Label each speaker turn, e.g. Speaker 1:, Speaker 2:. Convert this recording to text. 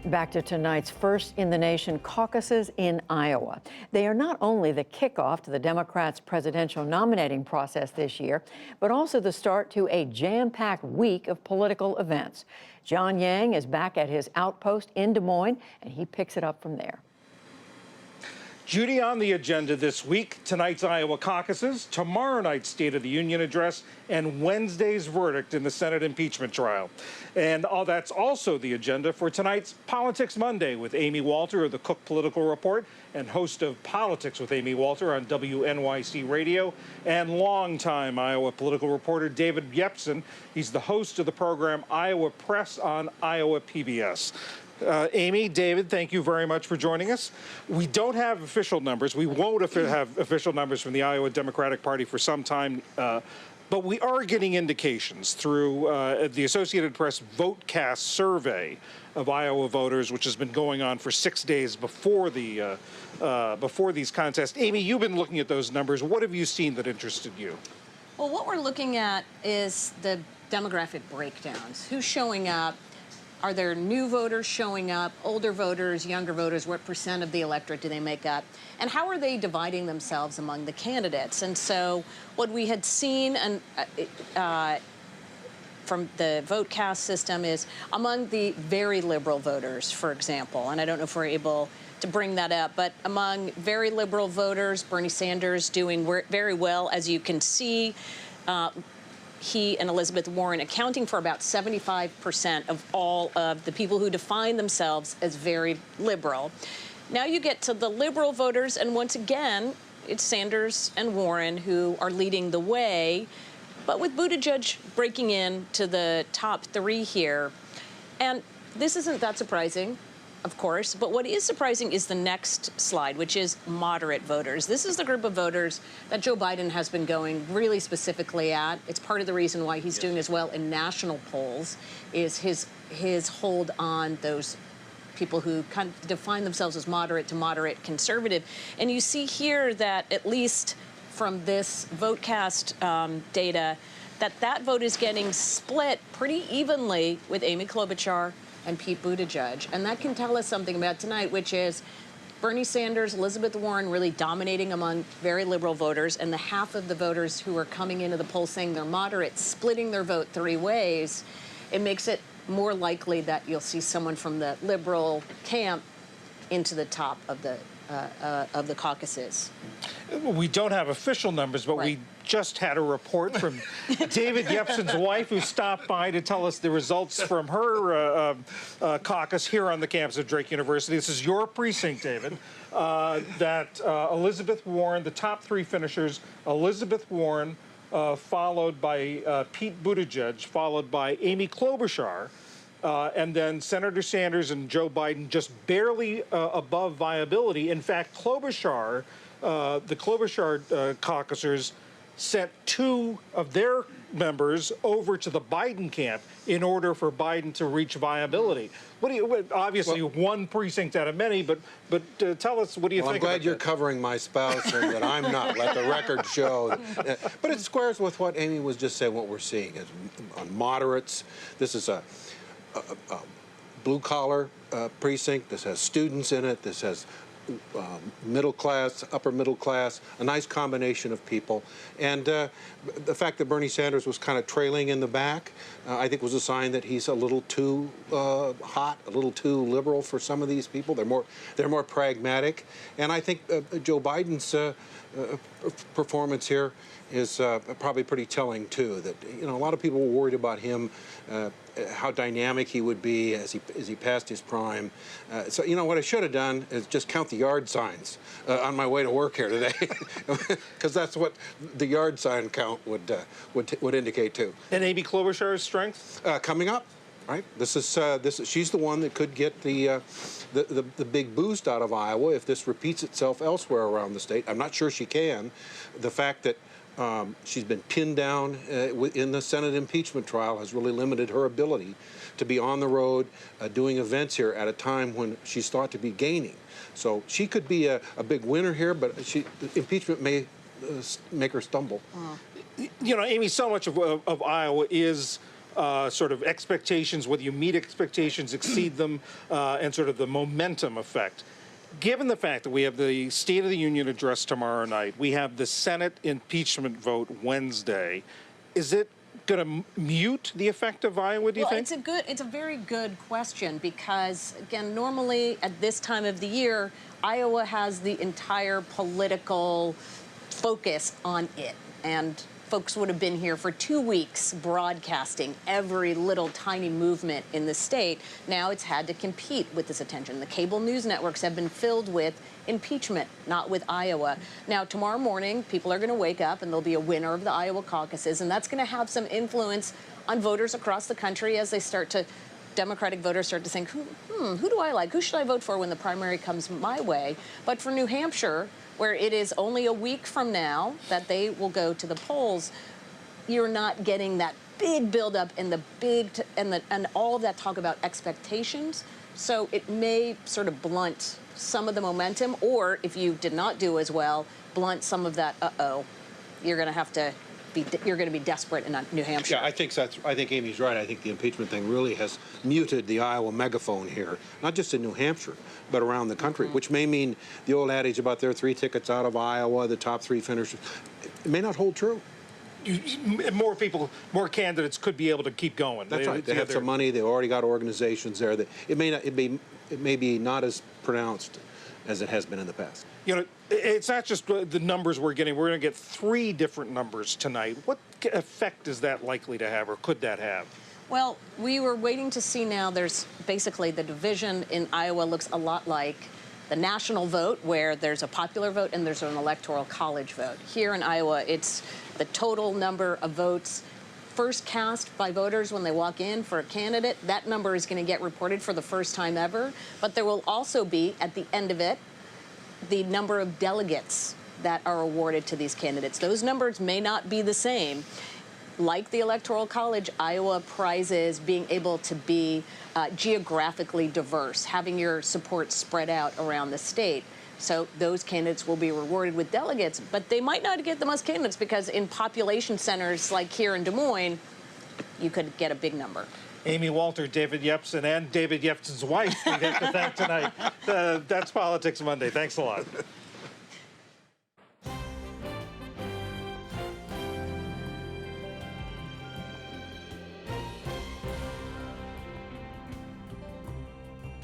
Speaker 1: Back to tonight's first-in-the-nation caucuses in Iowa. They are not only the kickoff to the Democrats' presidential nominating process this year, but also the start to a jam-packed week of political events. John Yang is back at his outpost in Des Moines, and he picks it up from there.
Speaker 2: Judy, on the agenda this week, tonight's Iowa caucuses, tomorrow night's State of the Union address, and Wednesday's verdict in the Senate impeachment trial. And all that's also the agenda for tonight's Politics Monday with Amy Walter of the Cook Political Report and host of Politics with Amy Walter on WNYC Radio, and longtime Iowa political reporter David Yepsen. He's the host of the program Iowa Press on Iowa PBS. Amy, David, thank you very much for joining us. We don't have official numbers. We won't have official numbers from the Iowa Democratic Party for some time, but we are getting indications through the Associated Press VoteCast survey of Iowa voters, which has been going on for 6 days before the before these contests. Amy, you've been looking at those numbers. What have you seen that interested you?
Speaker 3: Well, what we're looking at is the demographic breakdowns. Who's showing up? Are there new voters showing up, older voters, younger voters? What percent of the electorate do they make up? And how are they dividing themselves among the candidates? And so what we had seen from the VoteCast system is among the very liberal voters, for example, and I don't know if we're able to bring that up, but among very liberal voters, Bernie Sanders doing very well, as you can see. He and Elizabeth Warren accounting for about 75% of all of the people who define themselves as very liberal. Now you get to the liberal voters, and once again, it's Sanders and Warren who are leading the way, but with Buttigieg breaking into the top three here. And this isn't that surprising, of course, but what is surprising is the next slide, which is moderate voters. This is the group of voters that Joe Biden has been going really specifically at. It's part of the reason why he's doing as well in national polls, is his hold on those people who kind of define themselves as moderate to moderate conservative. And you see here that, at least from this VoteCast data, that vote is getting split pretty evenly with Amy Klobuchar and Pete Buttigieg. And that can tell us something about tonight, which is Bernie Sanders, Elizabeth Warren really dominating among very liberal voters, and the half of the voters who are coming into the polls saying they're moderate, splitting their vote three ways. It makes it more likely that you'll see someone from the liberal camp into the top of the caucuses.
Speaker 2: We don't have official numbers, but
Speaker 3: Right.
Speaker 2: we just had a report from David Yepsen's wife, who stopped by to tell us the results from her caucus here on the campus of Drake University. This is your precinct, David, that Elizabeth Warren, the top three finishers, Elizabeth Warren, followed by Pete Buttigieg, followed by Amy Klobuchar, and then Senator Sanders and Joe Biden just barely above viability. In fact, Klobuchar, the Klobuchar caucusers sent two of their members over to the Biden camp in order for Biden to reach viability. Obviously, one precinct out of many, but tell us, what do you think?
Speaker 4: I'm glad you're covering my spouse and that I'm not. Let the record show. But it squares with what Amy was just saying. What we're seeing is on moderates. This is a blue-collar precinct. This has students in it. This has middle class, upper middle class, a nice combination of people. And the fact that Bernie Sanders was kind of trailing in the back, I think was a sign that he's a little too hot, a little too liberal for some of these people. They're more pragmatic. And I think Joe Biden's performance here is probably pretty telling too. That a lot of people were worried about him, how dynamic he would be as he passed his prime. So what I should have done is just count the yard signs on my way to work here today, because that's what the yard sign count would indicate too.
Speaker 2: And Amy Klobuchar's strength
Speaker 4: coming up. Right. She's the one that could get the big boost out of Iowa if this repeats itself elsewhere around the state. I'm not sure she can. The fact that she's been pinned down in the Senate impeachment trial has really limited her ability to be on the road doing events here at a time when she's thought to be gaining. So she could be a big winner here, but the impeachment may make her stumble.
Speaker 2: Amy, so much of Iowa is sort of expectations, whether you meet expectations, exceed them, and sort of the momentum effect. Given the fact that we have the State of the Union address tomorrow night, we have the Senate impeachment vote Wednesday, is it going to mute the effect of Iowa, do you think?
Speaker 3: It's a very good question because, again, normally at this time of the year, Iowa has the entire political focus on it. And folks would have been here for 2 weeks broadcasting every little tiny movement in the state. Now it's had to compete with this attention. The cable news networks have been filled with impeachment, not with Iowa. Now, tomorrow morning, people are going to wake up and there'll be a winner of the Iowa caucuses, and that's going to have some influence on voters across the country as they start to, Democratic voters start to think, who do I like? Who should I vote for when the primary comes my way? But for New Hampshire, where it is only a week from now that they will go to the polls, you're not getting that big buildup and and all of that talk about expectations. So it may sort of blunt some of the momentum, or if you did not do as well, blunt some of that. You're going to be desperate in New Hampshire.
Speaker 4: Yeah, I think Amy's right. I think the impeachment thing really has muted the Iowa megaphone here, not just in New Hampshire, but around the country, which may mean the old adage about there are 3 tickets out of Iowa, the top 3 finishers, it may not hold true.
Speaker 2: More people, more candidates could be able to keep going.
Speaker 4: That's right. They have some money. They've already got organizations there. That it may be not as pronounced as it has been in the past.
Speaker 2: You know, it's not just the numbers we're getting. We're going to get 3 different numbers tonight. What effect is that likely to have, or could that have?
Speaker 3: Well, we were waiting to see now. There's basically the division in Iowa looks a lot like the national vote, where there's a popular vote and there's an electoral college vote. Here in Iowa, it's the total number of votes first cast by voters when they walk in for a candidate. That number is going to get reported for the first time ever. But there will also be, at the end of it, the number of delegates that are awarded to these candidates. Those numbers may not be the same. Like the Electoral College, Iowa prizes being able to be geographically diverse, having your support spread out around the state. So those candidates will be rewarded with delegates, but they might not get the most candidates because in population centers like here in Des Moines, you could get a big number.
Speaker 2: Amy Walter, David Yepsen, and David Yepsen's wife we have to thank tonight. That's Politics Monday. Thanks a lot.